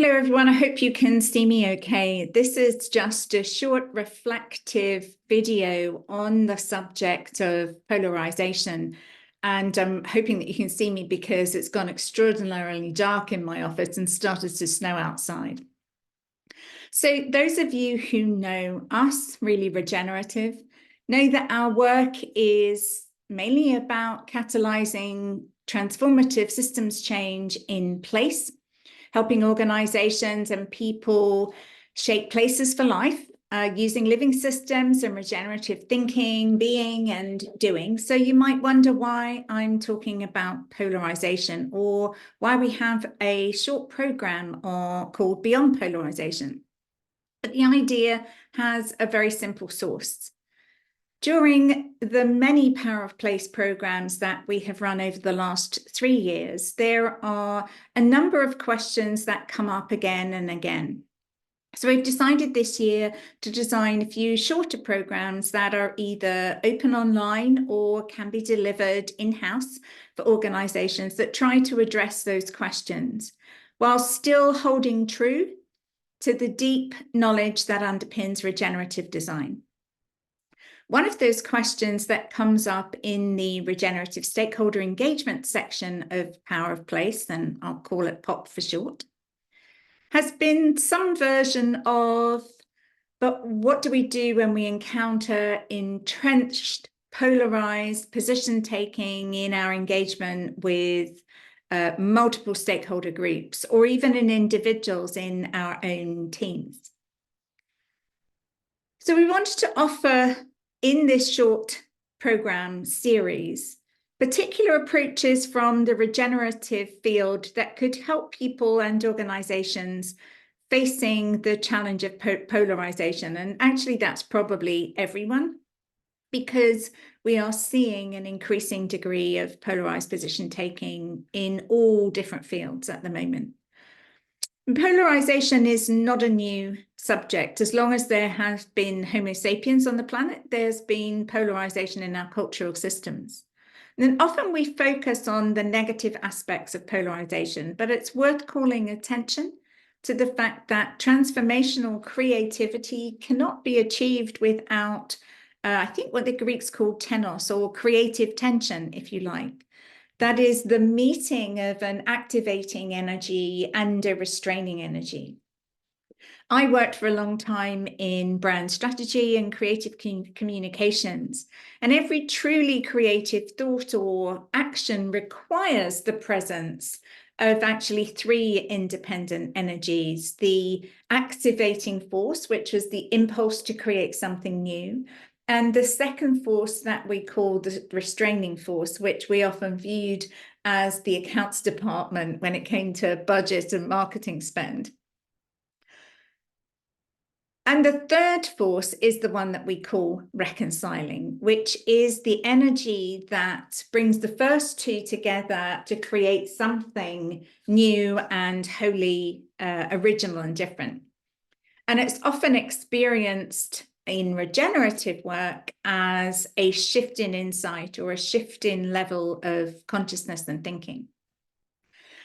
Hello, everyone. I hope you can see me okay. This is just a short reflective video on the subject of polarization. And I'm hoping that you can see me because it's gone extraordinarily dark in my office and started to snow outside. So those of you who know us, Really Regenerative, know that our work is mainly about catalyzing transformative systems change in place, helping organizations and people shape places for life using living systems and regenerative thinking, being and doing. So you might wonder why I'm talking about polarization or why we have a short program called Beyond Polarization. But the idea has a very simple source. During the many Power of Place programs that we have run over the last 3 years, there are a number of questions that come up again and again. So we've decided this year to design a few shorter programs that are either open online or can be delivered in-house for organizations that try to address those questions while still holding true to the deep knowledge that underpins regenerative design. One of those questions that comes up in the regenerative stakeholder engagement section of Power of Place, and I'll call it POP for short, has been some version of, but what do we do when we encounter entrenched, polarized position taking in our engagement with multiple stakeholder groups, or even in individuals in our own teams? So we wanted to offer in this short program series particular approaches from the regenerative field that could help people and organizations facing the challenge of polarization. And actually, that's probably everyone, because we are seeing an increasing degree of polarized position taking in all different fields at the moment. Polarization is not a new subject. As long as there has been Homo sapiens on the planet, there's been polarization in our cultural systems. And then often we focus on the negative aspects of polarization, but it's worth calling attention to the fact that transformational creativity cannot be achieved without, I think what the Greeks called tenos, or creative tension, if you like. That is the meeting of an activating energy and a restraining energy. I worked for a long time in brand strategy and creative communications, and every truly creative thought or action requires the presence of actually 3 independent energies: the activating force, which was the impulse to create something new, and the second force that we call the restraining force, which we often viewed as the accounts department when it came to budget and marketing spend. And the third force is the one that we call reconciling, which is the energy that brings the first 2 together to create something new and wholly original and different. And it's often experienced in regenerative work as a shift in insight or a shift in level of consciousness and thinking.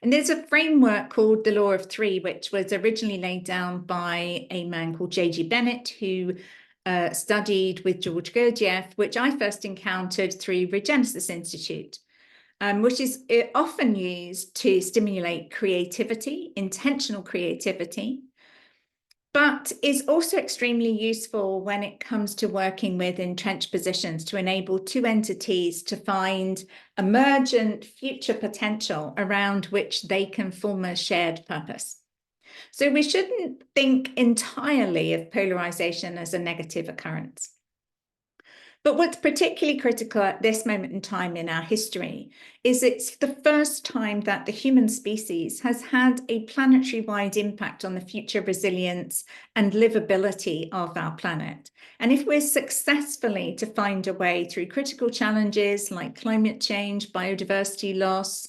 And there's a framework called the Law of 3, which was originally laid down by a man called J.G. Bennett, who studied with George Gurdjieff, which I first encountered through Regenesis Institute, which is often used to stimulate creativity, intentional creativity, but is also extremely useful when it comes to working with entrenched positions to enable 2 entities to find emergent future potential around which they can form a shared purpose. So we shouldn't think entirely of polarization as a negative occurrence. But what's particularly critical at this moment in time in our history is it's the first time that the human species has had a planetary-wide impact on the future resilience and livability of our planet. And if we're successfully to find a way through critical challenges like climate change, biodiversity loss,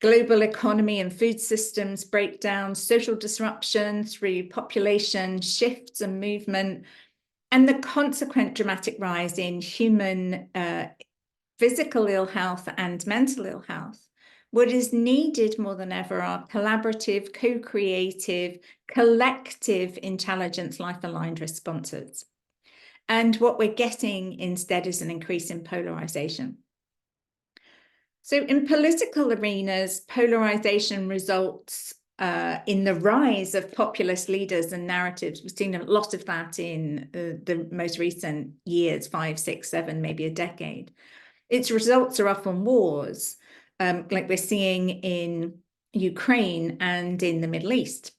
global economy and food systems breakdown, social disruption through population shifts and movement, and the consequent dramatic rise in human physical ill health and mental ill health, What is needed more than ever are collaborative, co-creative, collective intelligence, life-aligned responses. And what we're getting instead is an increase in polarization. So in political arenas, polarization results in the rise of populist leaders and narratives. We've seen a lot of that in the most recent years, 5, 6, 7, maybe a decade. Its results are often wars, like we're seeing in Ukraine and in the Middle East.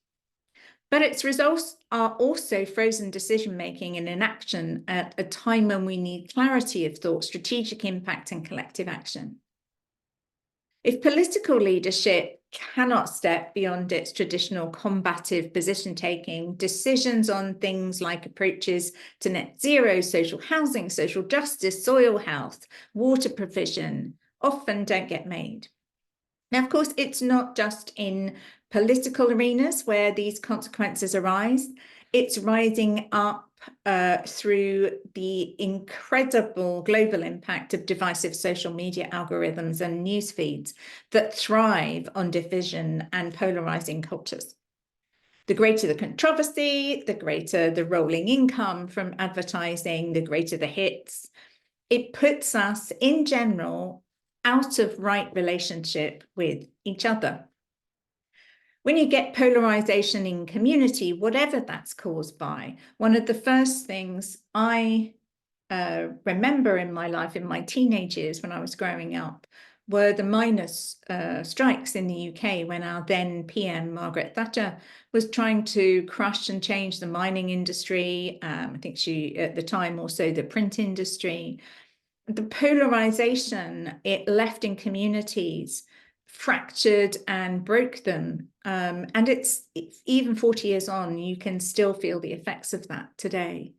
But its results are also frozen decision-making and inaction at a time when we need clarity of thought, strategic impact, and collective action. If political leadership cannot step beyond its traditional combative position-taking, decisions on things like approaches to net zero, social housing, social justice, soil health, water provision often don't get made. Now, of course, it's not just in political arenas where these consequences arise. It's rising up through the incredible global impact of divisive social media algorithms and news feeds that thrive on division and polarizing cultures. The greater the controversy, the greater the rolling income from advertising, the greater the hits. It puts us, in general, out of right relationship with each other. When you get polarization in community, whatever that's caused by, one of the first things I remember in my life, in my teenage years when I was growing up, were the miners' strikes in the UK when our then PM, Margaret Thatcher, was trying to crush and change the mining industry. I think she, at the time, also the print industry. The polarization it left in communities fractured and broke them. And it's even 40 years on, you can still feel the effects of that today.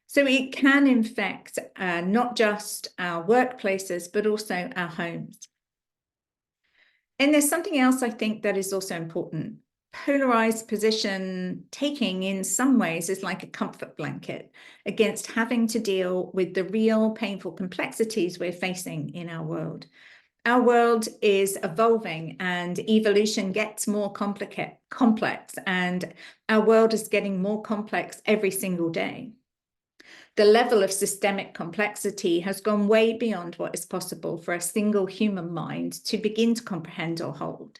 So it can infect not just our workplaces, but also our homes. And there's something else I think that is also important. Polarized position taking in some ways is like a comfort blanket against having to deal with the real painful complexities we're facing in our world. Our world is evolving and evolution gets more complex, and our world is getting more complex every single day. The level of systemic complexity has gone way beyond what is possible for a single human mind to begin to comprehend or hold.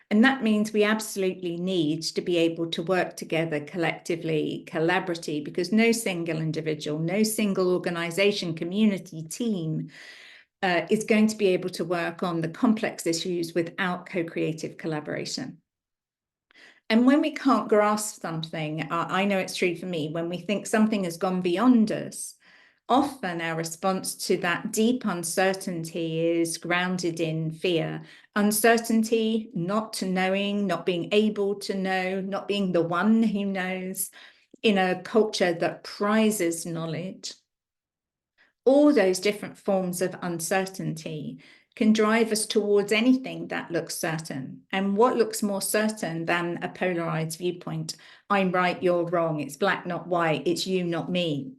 And that means we absolutely need to be able to work together collectively, collaboratively, because no single individual, no single organization, community, team is going to be able to work on the complex issues without co-creative collaboration. And when we can't grasp something, I know it's true for me, when we think something has gone beyond us, often our response to that deep uncertainty is grounded in fear. Uncertainty, not knowing, not being able to know, not being the one who knows, in a culture that prizes knowledge. All those different forms of uncertainty can drive us towards anything that looks certain. And what looks more certain than a polarized viewpoint? I'm right, you're wrong. It's black, not white. It's you, not me.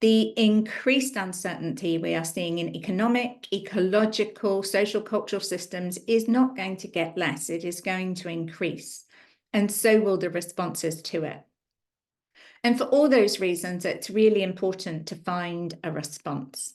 The increased uncertainty we are seeing in economic, ecological, social, cultural systems is not going to get less. It is going to increase. And so will the responses to it. And for all those reasons, it's really important to find a response.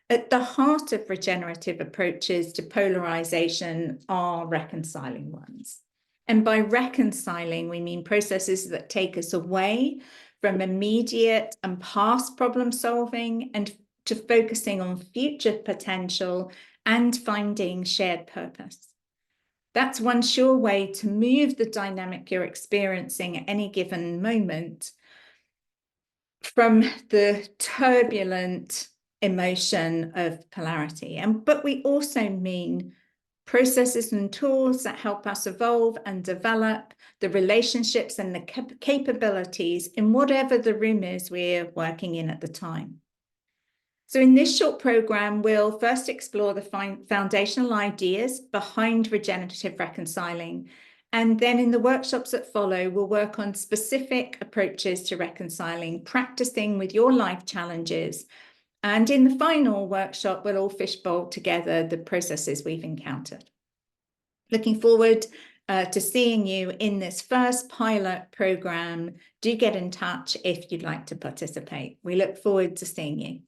At the heart of regenerative approaches to polarization are reconciling ones. And by reconciling, we mean processes that take us away from immediate and past problem solving and to focusing on future potential and finding shared purpose. That's one sure way to move the dynamic you're experiencing at any given moment from the turbulent emotion of polarity. But we also mean processes and tools that help us evolve and develop the relationships and the capabilities in whatever the room is we're working in at the time. So in this short program, we'll first explore the foundational ideas behind regenerative reconciling. And then in the workshops that follow, we'll work on specific approaches to reconciling, practicing with your life challenges And in the final workshop, we'll all fishbowl together the processes we've encountered. Looking forward to seeing you in this first pilot program. Do get in touch if you'd like to participate. We look forward to seeing you.